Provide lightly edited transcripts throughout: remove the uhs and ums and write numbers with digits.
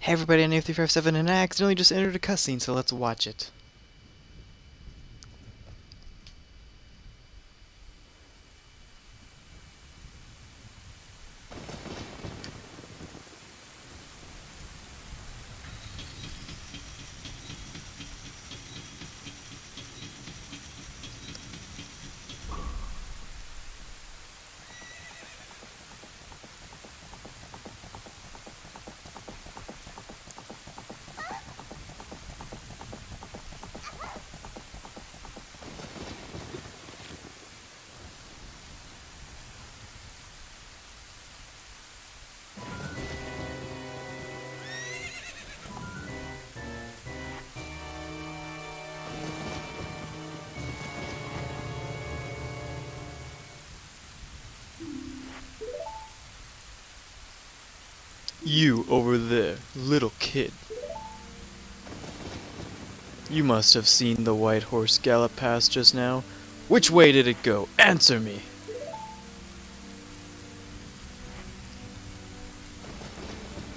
Hey everybody, I'm Nave357 and I accidentally just entered a cutscene, so let's watch it. You over there, little kid. You must have seen the white horse gallop past just now. Which way did it go? Answer me!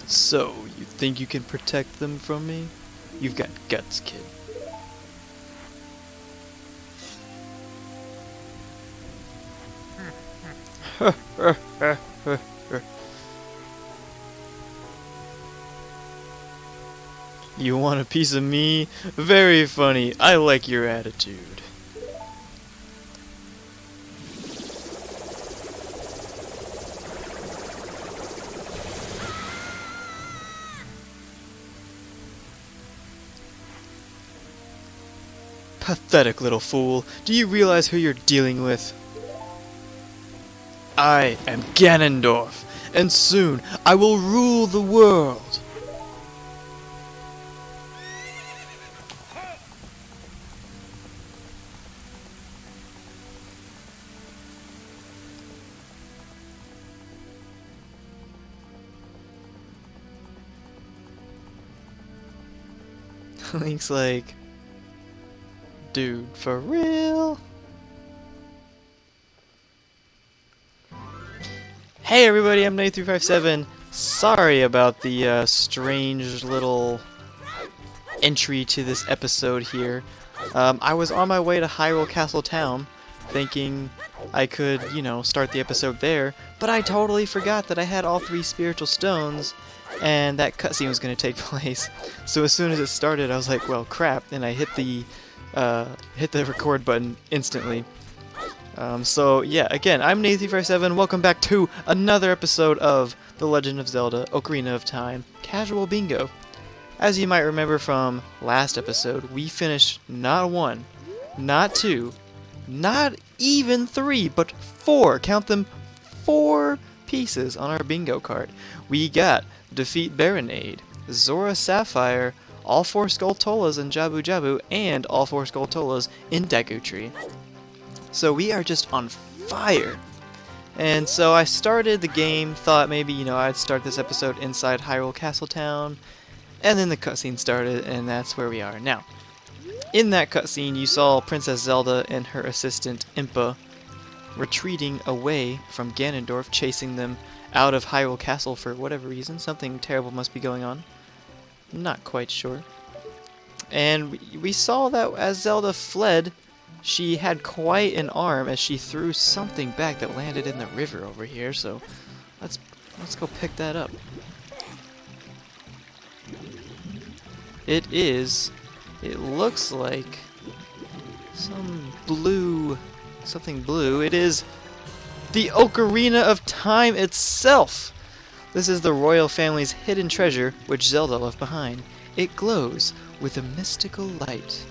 So, you think you can protect them from me? You've got guts, kid. You want a piece of me? Very funny. I like your attitude. Pathetic little fool. Do you realize who you're dealing with? I am Ganondorf, and soon I will rule the world. Link's like, dude, for real? Hey everybody, I'm Nate357. Sorry about the strange little entry to this episode here. I was on my way to Hyrule Castle Town, thinking I could, start the episode there, but I totally forgot that I had all 3 spiritual stones, and that cutscene was going to take place. So as soon as it started, I was like, well, crap, and I hit the record button instantly. So yeah, again, I'm Nate357. Welcome back to another episode of The Legend of Zelda: Ocarina of Time Casual Bingo. As you might remember from last episode, we finished not 1, not 2, not even 3, but 4, count them, 4 pieces on our bingo card. We got Defeat Baronade, Zora Sapphire, all 4 Skulltulas in Jabu Jabu, and all 4 Skulltulas in Deku Tree. So we are just on fire. And so I started the game, thought maybe, I'd start this episode inside Hyrule Castle Town, and then the cutscene started, and that's where we are now. In that cutscene, you saw Princess Zelda and her assistant Impa retreating away from Ganondorf, chasing them out of Hyrule Castle for whatever reason. Something terrible must be going on. Not quite sure. And we saw that as Zelda fled, she had quite an arm as she threw something back that landed in the river over here. So let's go pick that up. It looks like something blue. It is the Ocarina of Time itself. This is the royal family's hidden treasure, which Zelda left behind. It glows with a mystical light.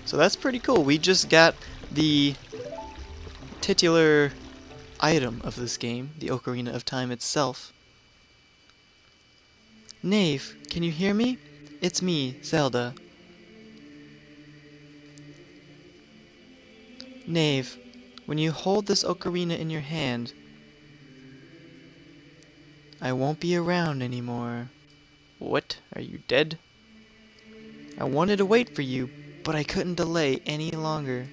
So that's pretty cool. We just got the titular item of this game, the Ocarina of Time itself. Knave, can you hear me? It's me, Zelda. Knave, when you hold this ocarina in your hand, I won't be around anymore. What? Are you dead? I wanted to wait for you, but I couldn't delay any longer.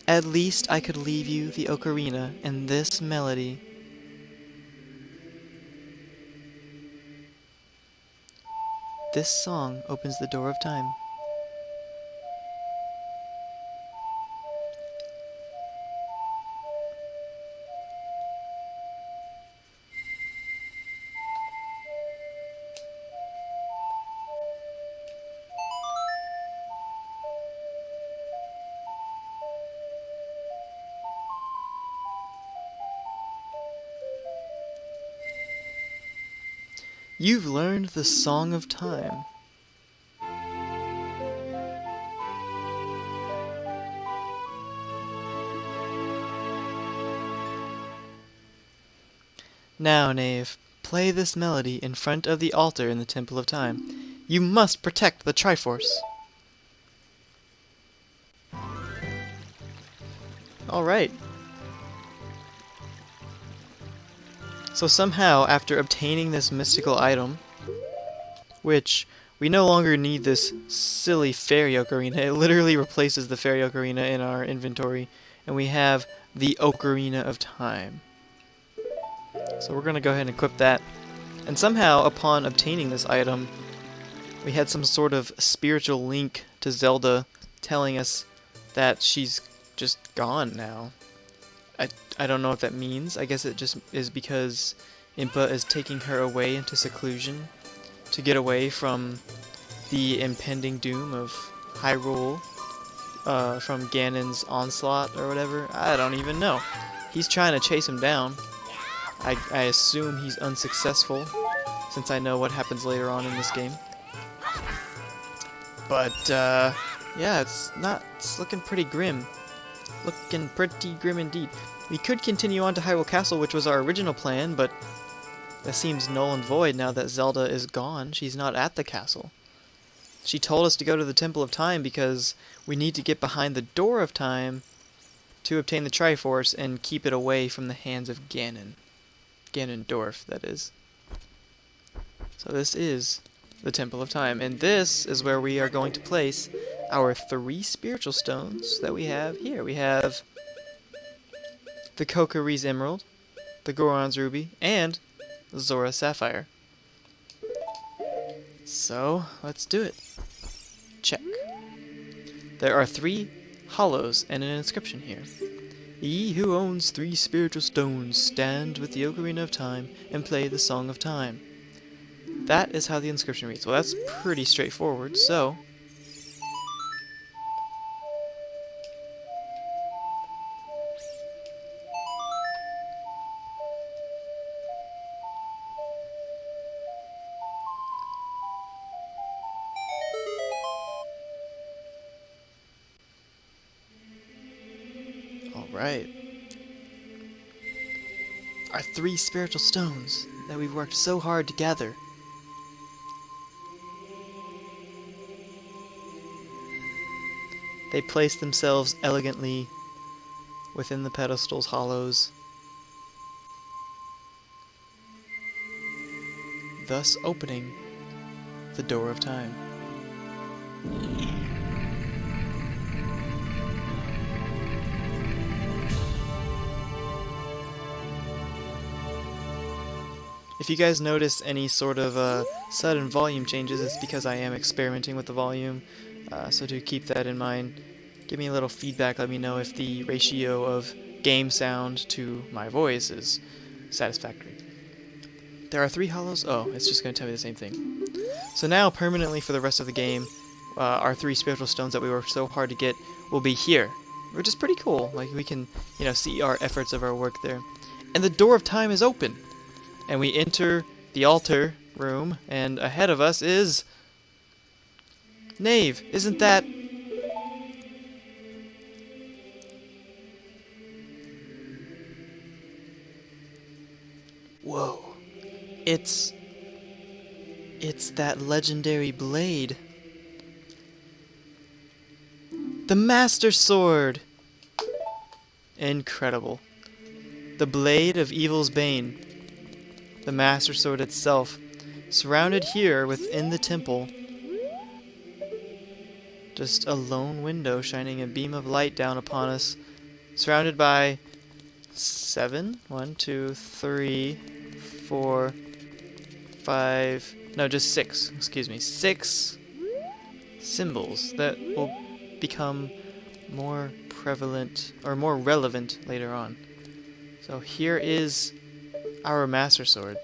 At least I could leave you the ocarina and this melody. This song opens the door of time. You've learned the Song of Time. Now, knave, play this melody in front of the altar in the Temple of Time. You must protect the Triforce. Alright. So somehow, after obtaining this mystical item, which we no longer need this silly fairy ocarina, it literally replaces the fairy ocarina in our inventory, and we have the Ocarina of Time. So we're going to go ahead and equip that. And somehow, upon obtaining this item, we had some sort of spiritual link to Zelda telling us that she's just gone now. I don't know what that means. I guess it just is because Impa is taking her away into seclusion to get away from the impending doom of Hyrule from Ganon's onslaught or whatever. I don't even know. He's trying to chase him down. I assume he's unsuccessful, since I know what happens later on in this game. But, yeah, it's looking pretty grim. Looking pretty grim indeed. We could continue on to Hyrule Castle, which was our original plan, but that seems null and void now that Zelda is gone. She's not at the castle. She told us to go to the Temple of Time because we need to get behind the Door of Time to obtain the Triforce and keep it away from the hands of Ganon. Ganondorf, that is. So this is the Temple of Time, and this is where we are going to place our 3 spiritual stones that we have here. We have the Kokiri's Emerald, the Goron's Ruby, and Zora's Sapphire. So, let's do it. Check. There are 3 hollows and an inscription here. Ye who owns 3 spiritual stones, stand with the Ocarina of Time and play the Song of Time. That is how the inscription reads. Well, that's pretty straightforward, so alright. Our 3 spiritual stones that we've worked so hard to gather. They place themselves elegantly within the pedestal's hollows, thus opening the Door of Time. If you guys notice any sort of sudden volume changes, it's because I am experimenting with the volume, so do keep that in mind. Give me a little feedback, let me know if the ratio of game sound to my voice is satisfactory. There are 3 hollows? Oh, it's just going to tell me the same thing. So now, permanently for the rest of the game, our 3 spiritual stones that we worked so hard to get will be here, which is pretty cool. Like, we can, see our efforts of our work there. And the Door of Time is open! And we enter the altar room, and ahead of us is Knave. Isn't that... Whoa. It's that legendary blade. The Master Sword! Incredible. The blade of Evil's Bane. The Master Sword itself, surrounded here within the temple. Just a lone window shining a beam of light down upon us surrounded by 7, 1, 2, 3, 4, 5, no, just 6, excuse me, 6 symbols that will become more prevalent or more relevant later on. So here is our Master Sword.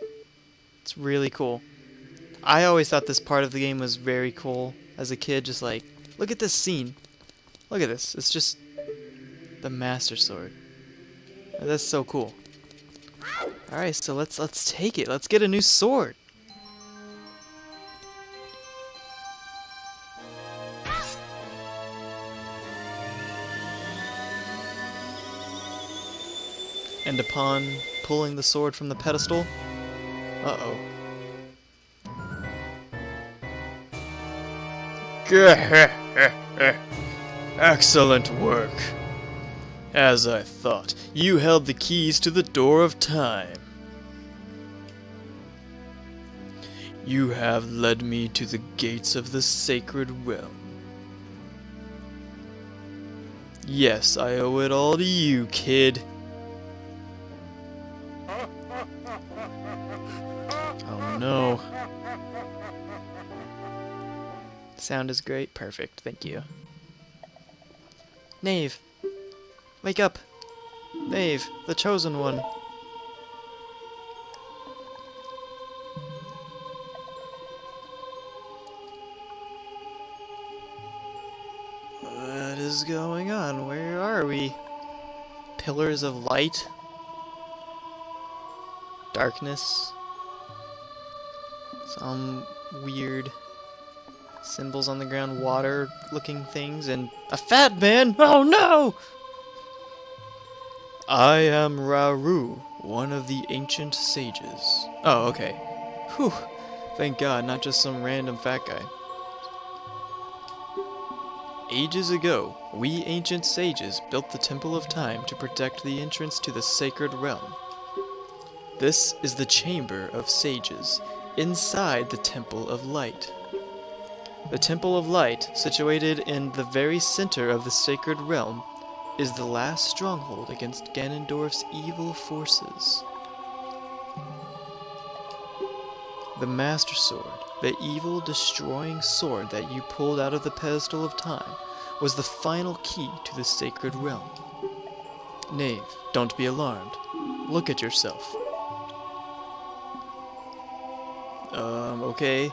It's really cool. I always thought this part of the game was very cool as a kid, just like, look at this scene. Look at this. It's just the Master Sword. That's so cool. Alright, so let's take it. Let's get a new sword. And upon pulling the sword from the pedestal, uh-oh. Excellent work. As I thought, you held the keys to the door of time. You have led me to the gates of the sacred realm. Yes, I owe it all to you, kid. Oh no. Sound is great. Perfect. Thank you. Knave! Wake up! Knave, the chosen one. What is going on? Where are we? Pillars of light? Darkness? Some weird symbols on the ground, water-looking things, and a fat man! Oh no! I am Rauru, one of the ancient sages. Oh, okay. Whew. Thank God, not just some random fat guy. Ages ago, we ancient sages built the Temple of Time to protect the entrance to the sacred realm. This is the Chamber of Sages, inside the Temple of Light. The Temple of Light, situated in the very center of the sacred realm, is the last stronghold against Ganondorf's evil forces. The Master Sword, the evil destroying sword that you pulled out of the pedestal of time, was the final key to the sacred realm. Knave, don't be alarmed. Look at yourself. Okay.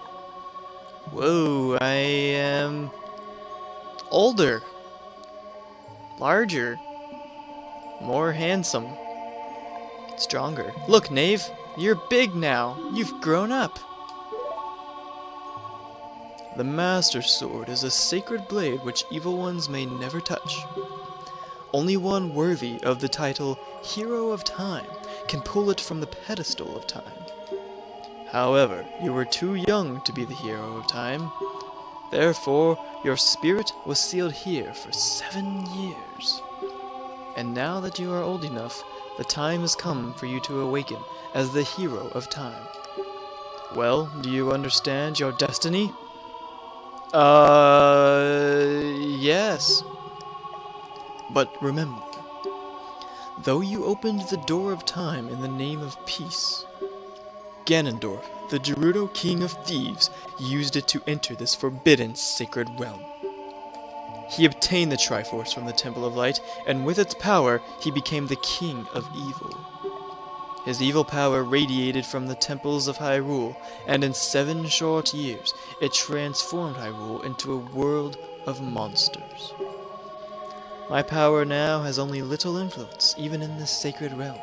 Whoa, I am older, larger, more handsome, stronger. Look, Knave, you're big now. You've grown up. The Master Sword is a sacred blade which evil ones may never touch. Only one worthy of the title Hero of Time can pull it from the pedestal of time. However, you were too young to be the Hero of Time. Therefore, your spirit was sealed here for 7 years. And now that you are old enough, the time has come for you to awaken as the Hero of Time. Well, do you understand your destiny? Yes. But remember, though you opened the door of time in the name of peace, Ganondorf, the Gerudo King of Thieves, used it to enter this forbidden sacred realm. He obtained the Triforce from the Temple of Light, and with its power, he became the King of Evil. His evil power radiated from the temples of Hyrule, and in 7 short years, it transformed Hyrule into a world of monsters. My power now has only little influence, even in this sacred realm.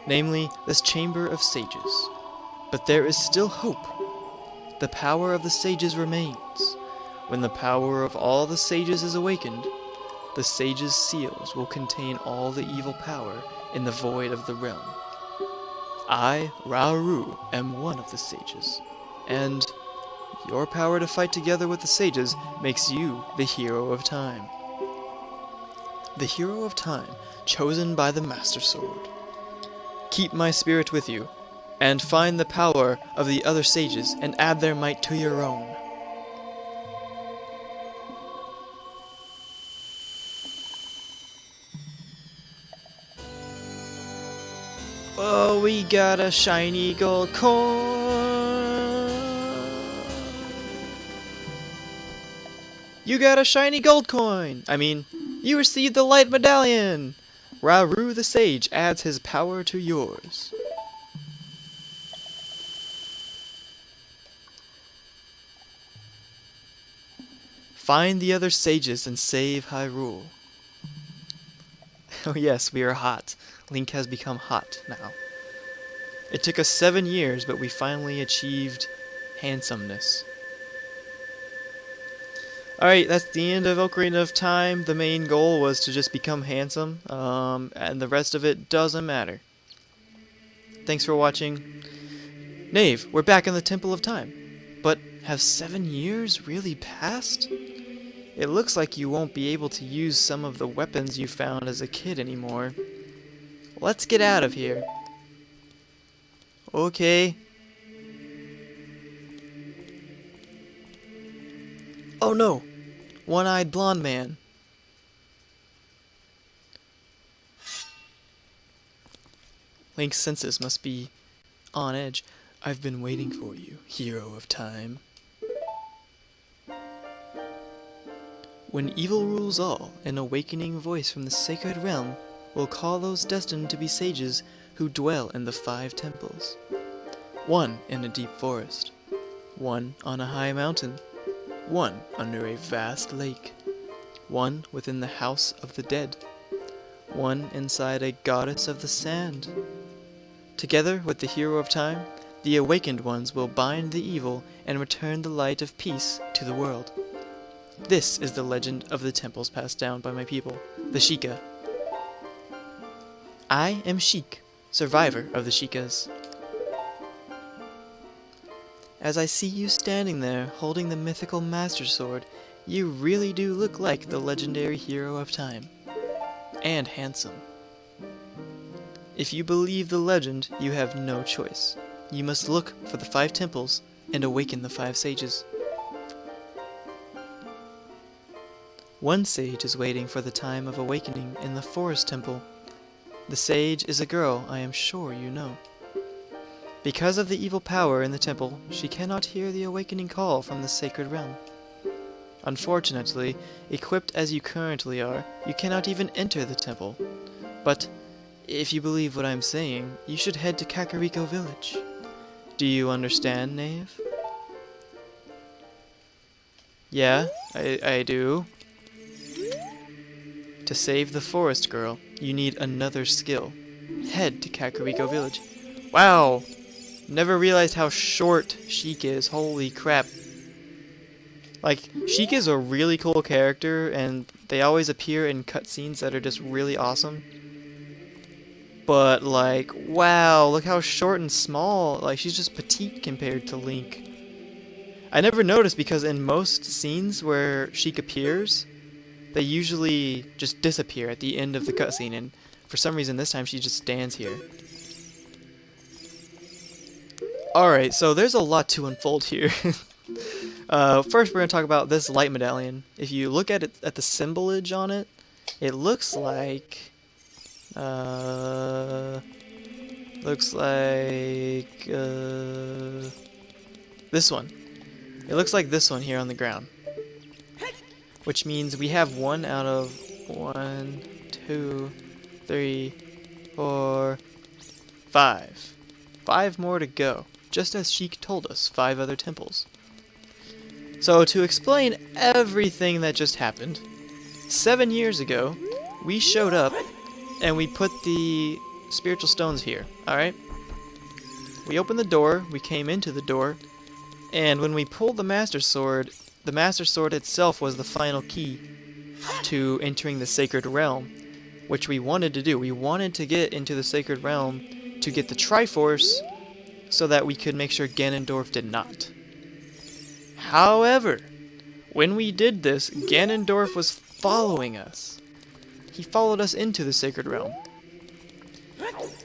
Namely, this Chamber of Sages. But there is still hope. The power of the sages remains. When the power of all the sages is awakened, the sages' seals will contain all the evil power in the void of the realm. I, Rauru, am one of the sages, and your power to fight together with the sages makes you the Hero of Time. The Hero of Time, chosen by the Master Sword. Keep my spirit with you, and find the power of the other sages and add their might to your own. Oh, we got a shiny gold coin. You got a shiny gold coin. I mean, you received the light medallion. Rauru the Sage adds his power to yours. Find the other sages and save Hyrule. Oh yes, we are hot. Link has become hot now. It took us 7 years, but we finally achieved handsomeness. Alright, that's the end of Ocarina of Time. The main goal was to just become handsome, and the rest of it doesn't matter. Thanks for watching. Knave, we're back in the Temple of Time. But have 7 years really passed? It looks like you won't be able to use some of the weapons you found as a kid anymore. Let's get out of here. Okay. Oh no! One-eyed blonde man. Link's senses must be on edge. I've been waiting for you, hero of time. When evil rules all, an awakening voice from the sacred realm will call those destined to be sages who dwell in the 5 temples. One in a deep forest, one on a high mountain, one under a vast lake, one within the house of the dead, one inside a goddess of the sand. Together with the hero of time, the awakened ones will bind the evil and return the light of peace to the world. This is the legend of the temples passed down by my people, the Sheikah. I am Sheik, survivor of the Sheikahs. As I see you standing there, holding the mythical Master Sword, you really do look like the legendary hero of time. And handsome. If you believe the legend, you have no choice. You must look for the 5 temples and awaken the 5 sages. One sage is waiting for the time of awakening in the Forest Temple. The sage is a girl I am sure you know. Because of the evil power in the temple, she cannot hear the awakening call from the sacred realm. Unfortunately, equipped as you currently are, you cannot even enter the temple. But, if you believe what I'm saying, you should head to Kakariko Village. Do you understand, Knave? Yeah, I do. To save the forest girl, you need another skill. Head to Kakariko Village. Wow! Never realized how short Sheik is. Holy crap. Like, Sheik is a really cool character, and they always appear in cutscenes that are just really awesome. But, like, wow, look how short and small. Like, she's just petite compared to Link. I never noticed because in most scenes where Sheik appears, they usually just disappear at the end of the cutscene, and for some reason this time she just stands here. Alright, so there's a lot to unfold here. First we're going to talk about this light medallion. If you look at it, at the symbolage on it, it looks like... this one. It looks like this one here on the ground. Which means we have 1 out of 1, 2, 3, 4, 5. 5 more to go, just as Sheik told us, 5 other temples. So to explain everything that just happened, 7 years ago, we showed up and we put the spiritual stones here, alright? We opened the door, we came into the door, and when we pulled the Master Sword itself was the final key to entering the Sacred Realm, which we wanted to do. We wanted to get into the Sacred Realm to get the Triforce so that we could make sure Ganondorf did not. However, when we did this, Ganondorf was following us. He followed us into the Sacred Realm.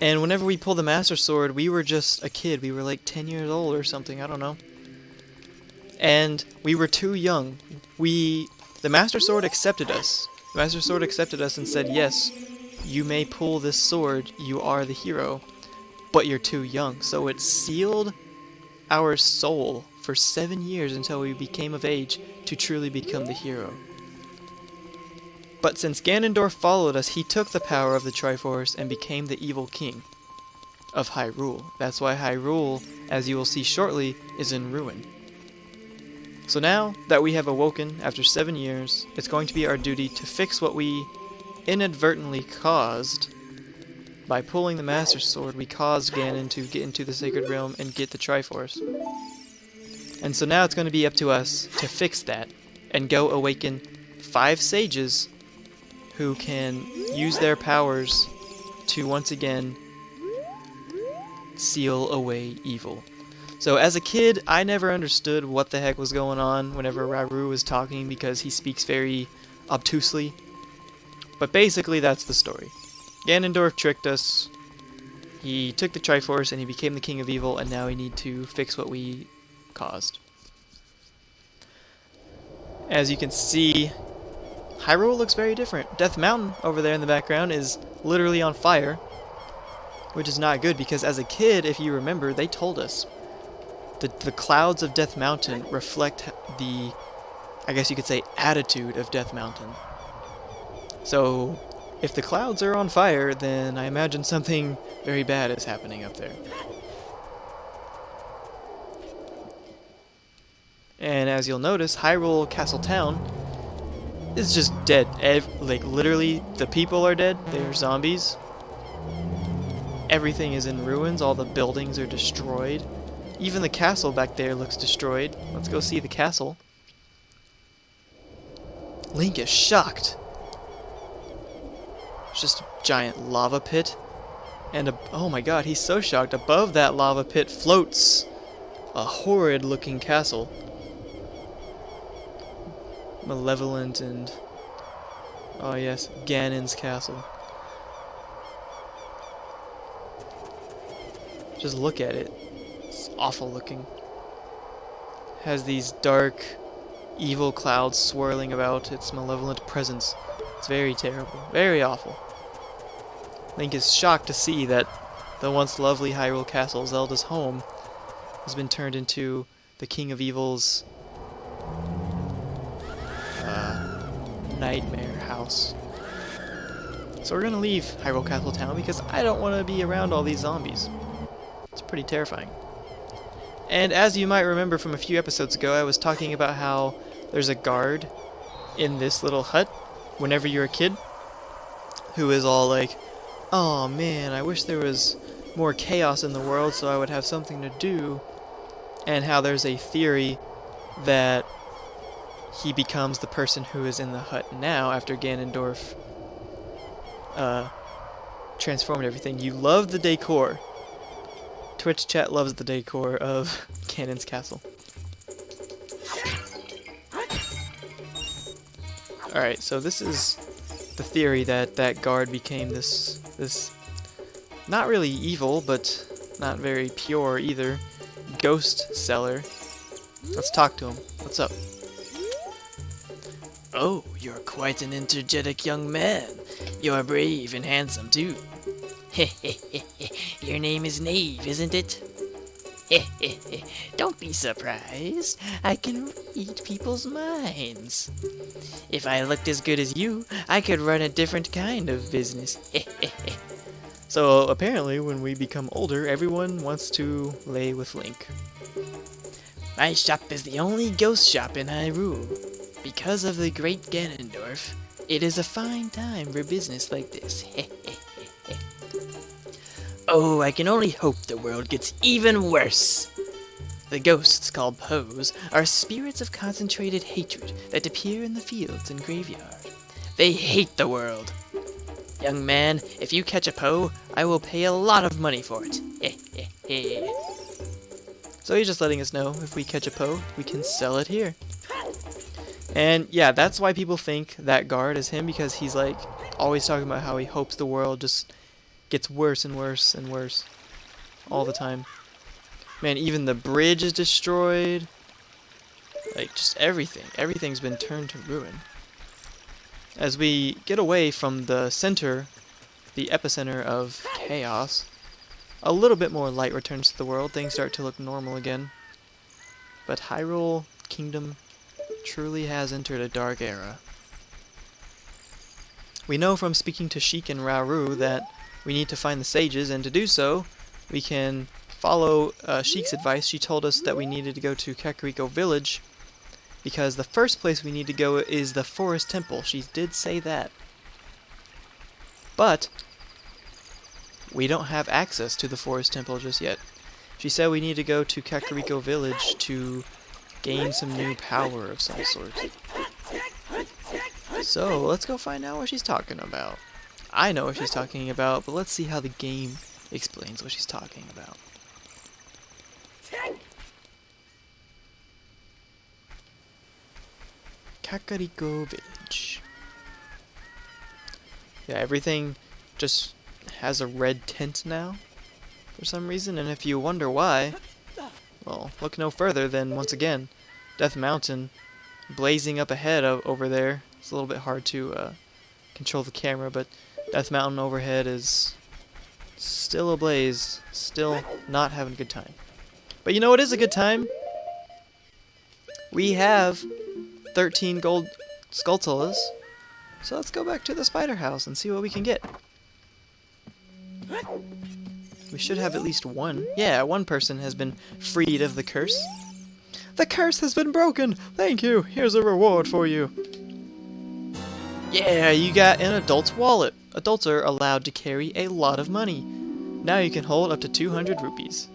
And whenever we pulled the Master Sword, we were just a kid. We were like 10 years old or something, I don't know. And we were too young. The Master Sword accepted us. The Master Sword accepted us and said, yes, you may pull this sword, you are the hero. but you're too young. So it sealed our soul for 7 years until we became of age to truly become the hero. But since Ganondorf followed us, he took the power of the Triforce and became the evil king of Hyrule. That's why Hyrule, as you will see shortly, is in ruin. So now that we have awoken after 7 years, it's going to be our duty to fix what we inadvertently caused. By pulling the Master Sword, we caused Ganon to get into the Sacred Realm and get the Triforce. And so now it's going to be up to us to fix that and go awaken 5 sages who can use their powers to once again seal away evil. So as a kid, I never understood what the heck was going on whenever Rauru was talking because he speaks very obtusely. But basically that's the story. Ganondorf tricked us, he took the Triforce and he became the king of evil, and now we need to fix what we caused. As you can see, Hyrule looks very different. Death Mountain over there in the background is literally on fire, which is not good because as a kid, if you remember, they told us the clouds of Death Mountain reflect the, I guess you could say, attitude of Death Mountain. So if the clouds are on fire, then I imagine something very bad is happening up there. And as you'll notice, Hyrule Castle Town is just dead. Like, literally, the people are dead. They're zombies. Everything is in ruins. All the buildings are destroyed. Even the castle back there looks destroyed. Let's go see the castle. Link is shocked. It's just a giant lava pit. And oh my god, he's so shocked. Above that lava pit floats a horrid looking castle. Malevolent and, oh yes, Ganon's castle. Just look at it. It's awful looking. Has these dark, evil clouds swirling about its malevolent presence. It's very terrible. Very awful. Link is shocked to see that the once lovely Hyrule Castle, Zelda's home, has been turned into the King of Evil's nightmare house. So we're gonna leave Hyrule Castle Town because I don't want to be around all these zombies. It's pretty terrifying. And as you might remember from a few episodes ago, I was talking about how there's a guard in this little hut whenever you're a kid who is all like, "Oh man, I wish there was more chaos in the world so I would have something to do." And how there's a theory that he becomes the person who is in the hut now after Ganondorf transformed everything. You love the decor. Twitch chat loves the decor of Ganon's castle. Alright, so this is the theory that that guard became this not really evil, but not very pure either, ghost seller. Let's talk to him. What's up? Oh, you're quite an energetic young man. You're brave and handsome, too. Your name is Knave, isn't it? Don't be surprised. I can read people's minds. If I looked as good as you, I could run a different kind of business. So, apparently, when we become older, everyone wants to lay with Link. My shop is the only ghost shop in Hyrule. Because of the great Ganondorf, it is a fine time for business like this. Oh, I can only hope the world gets even worse. The ghosts, called Poes, are spirits of concentrated hatred that appear in the fields and graveyard. They hate the world. Young man, if you catch a Poe, I will pay a lot of money for it. So he's just letting us know if we catch a Poe, we can sell it here. And yeah, that's why people think that guard is him, because he's like always talking about how he hopes the world just gets worse and worse and worse all the time. Man, even the bridge is destroyed. Like, just everything. Everything's been turned to ruin. As we get away from the center, the epicenter of chaos, a little bit more light returns to the world, things start to look normal again. But Hyrule Kingdom truly has entered a dark era. We know from speaking to Sheik and Rauru that we need to find the sages, and to do so, we can follow Sheik's advice. She told us that we needed to go to Kakariko Village, because the first place we need to go is the Forest Temple. She did say that. But we don't have access to the Forest Temple just yet. She said we need to go to Kakariko Village to gain some new power of some sort. So, let's go find out what she's talking about. I know what she's talking about, but let's see how the game explains what she's talking about. Kakariko Village. Yeah, everything just has a red tint now, for some reason, and if you wonder why, well, look no further than, once again, Death Mountain blazing up ahead over there. It's a little bit hard to control the camera, but Death Mountain overhead is still ablaze, still not having a good time. But you know what is a good time? We have 13 gold Skulltulas, so let's go back to the spider house and see what we can get. We should have at least one. Yeah, one person has been freed of the curse. The curse has been broken! Thank you! Here's a reward for you. Yeah, you got an adult's wallet. Adults are allowed to carry a lot of money. Now you can hold up to 200 rupees.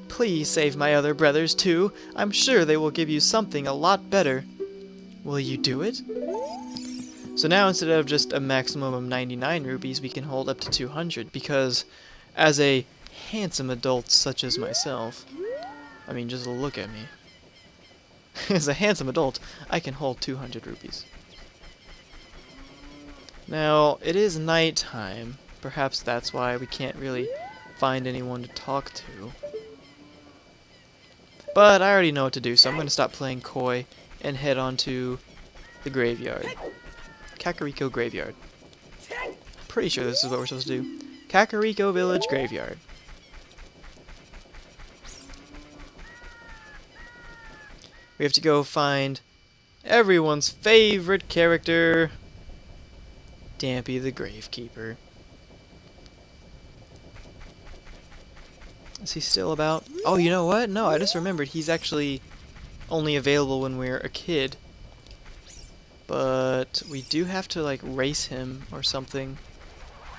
Please save my other brothers too. I'm sure they will give you something a lot better. Will you do it? So now instead of just a maximum of 99 rupees, we can hold up to 200, because as a handsome adult such as myself, I mean, just look at me. As a handsome adult, I can hold 200 rupees. Now, it is nighttime. Perhaps that's why we can't really find anyone to talk to. But I already know what to do, so I'm going to stop playing coy and head on to the graveyard. Kakariko Graveyard. Pretty sure this is what we're supposed to do. Kakariko Village Graveyard. We have to go find everyone's favorite character, Dampy the Gravekeeper. Is he still about? Oh, you know what? No, I just remembered he's actually only available when we're a kid. But we do have to, like, race him or something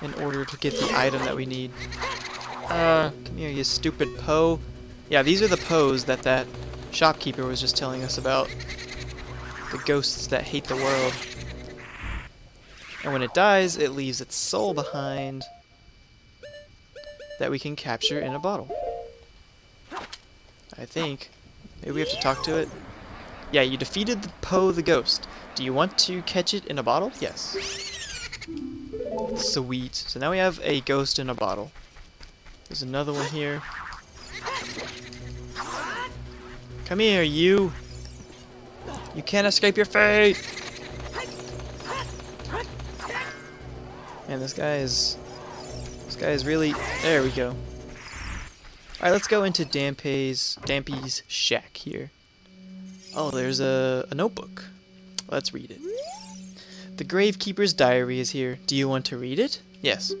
in order to get the item that we need. Come here, you stupid Poe. Yeah, these are the Poes that shopkeeper was just telling us about. The ghosts that hate the world. And when it dies, it leaves its soul behind that we can capture in a bottle. I think. Maybe we have to talk to it. Yeah, you defeated the Poe the ghost. Do you want to catch it in a bottle? Yes. Sweet. So now we have a ghost in a bottle. There's another one here. Come here, you! You can't escape your fate! Man, this guy is really... There we go. Alright, let's go into Dampy's shack here. Oh, there's a notebook. Let's read it. The Gravekeeper's diary is here. Do you want to read it? Yes.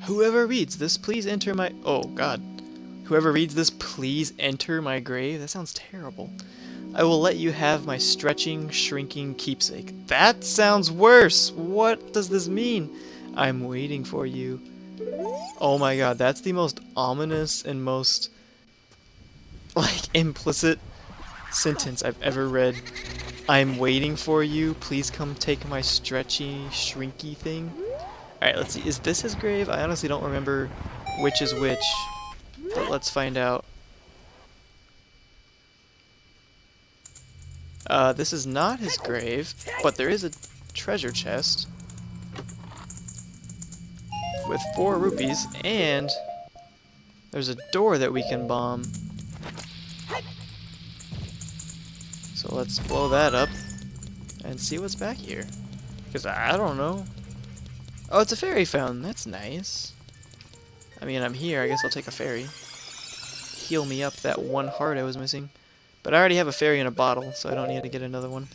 Whoever reads this, please enter my... Oh, God. Whoever reads this, please enter my grave? That sounds terrible. I will let you have my stretching, shrinking keepsake. That sounds worse! What does this mean? I'm waiting for you. Oh my God, that's the most ominous and most, like, implicit sentence I've ever read. I'm waiting for you. Please come take my stretchy, shrinky thing. Alright, let's see. Is this his grave? I honestly don't remember which is which. But let's find out. This is not his grave, but there is a treasure chest with 4 rupees, and there's a door that we can bomb. So let's blow that up and see what's back here. Because I don't know. Oh, it's a fairy fountain. That's nice. I mean, I'm here. I guess I'll take a fairy. Heal me up that one heart I was missing. But I already have a fairy in a bottle, so I don't need to get another one.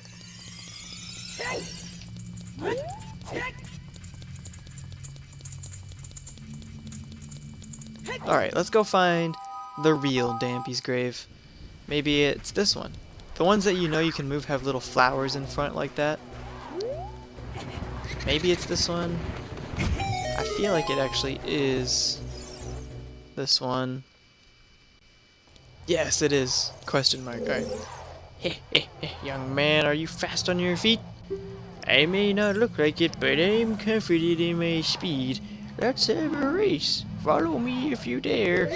Alright, let's go find the real Dampy's grave. Maybe it's this one. The ones that you know you can move have little flowers in front like that. Maybe it's this one. I feel like it actually is this one. Yes, it is. Question mark. Alright. Young man, are you fast on your feet? I may not look like it, but I'm confident in my speed. Let's have a race. Follow me if you dare.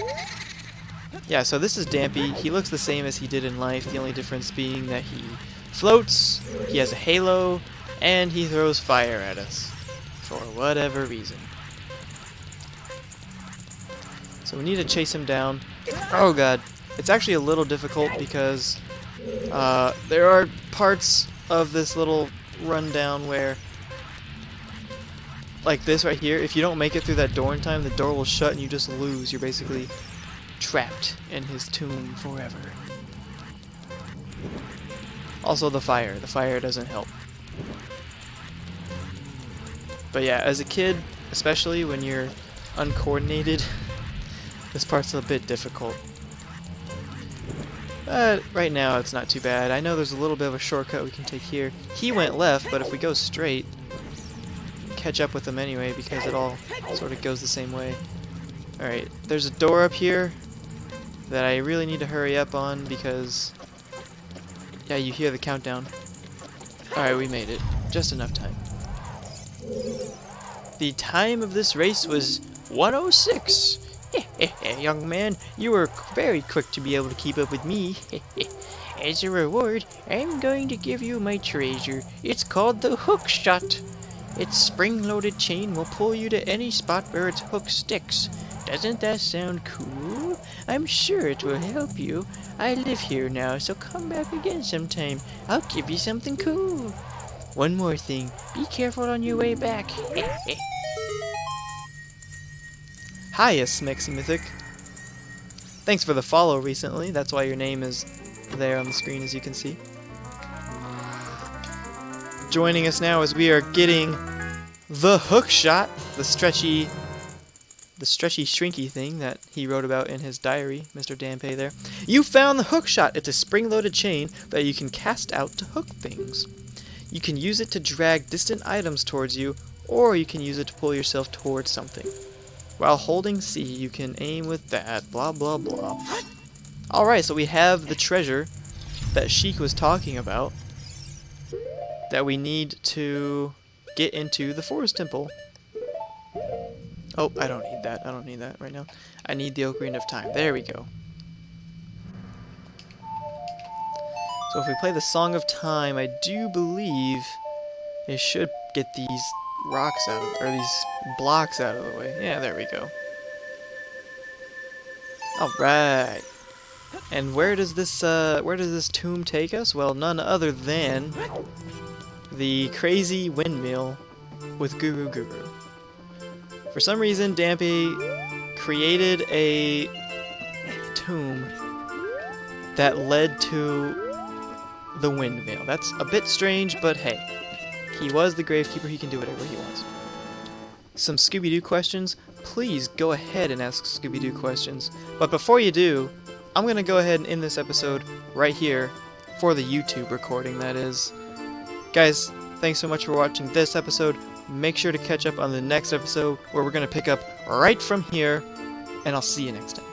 Yeah, so this is Dampy. He looks the same as he did in life, the only difference being that he floats, he has a halo, and he throws fire at us. For whatever reason. So we need to chase him down. Oh god. It's actually a little difficult because there are parts of this little rundown where, like this right here, if you don't make it through that door in time, the door will shut and you just lose. You're basically trapped in his tomb forever. Also the fire. The fire doesn't help. But yeah, as a kid, especially when you're uncoordinated, this part's a bit difficult. But right now it's not too bad. I know there's a little bit of a shortcut we can take here. He went left, but if we go straight, catch up with him anyway because it all sort of goes the same way. Alright, there's a door up here that I really need to hurry up on because, yeah, you hear the countdown. Alright, we made it. Just enough time. The time of this race was 1:06. Young man, you were very quick to be able to keep up with me. As a reward, I'm going to give you my treasure. It's called the hook shot. Its spring-loaded chain will pull you to any spot where its hook sticks. Doesn't that sound cool? I'm sure it will help you. I live here now, so come back again sometime. I'll give you something cool. One more thing. Be careful on your way back. Hiya, Smexy Mythic. Thanks for the follow recently. That's why your name is there on the screen, as you can see. Joining us now as we are getting the hook shot, the stretchy shrinky thing that he wrote about in his diary, Mr. Dampé there. You found the hook shot. It's a spring-loaded chain that you can cast out to hook things. You can use it to drag distant items towards you, or you can use it to pull yourself towards something. While holding C, you can aim with that, blah blah blah. Alright, so we have the treasure that Sheik was talking about that we need to get into the Forest Temple. Oh, I don't need that. I don't need that right now. I need the Ocarina of Time. There we go. So if we play the Song of Time, I do believe it should get these rocks out of, or these blocks out of the way. Yeah, there we go. Alright. And where does this tomb take us? Well, none other than the crazy windmill with Guru Guru. For some reason, Dampé created a tomb that led to the windmill. That's a bit strange, but hey. He was the gravekeeper, he can do whatever he wants. Some Scooby-Doo questions? Please go ahead and ask Scooby-Doo questions. But before you do, I'm going to go ahead and end this episode right here for the YouTube recording, that is. Guys, thanks so much for watching this episode. Make sure to catch up on the next episode where we're going to pick up right from here, and I'll see you next time.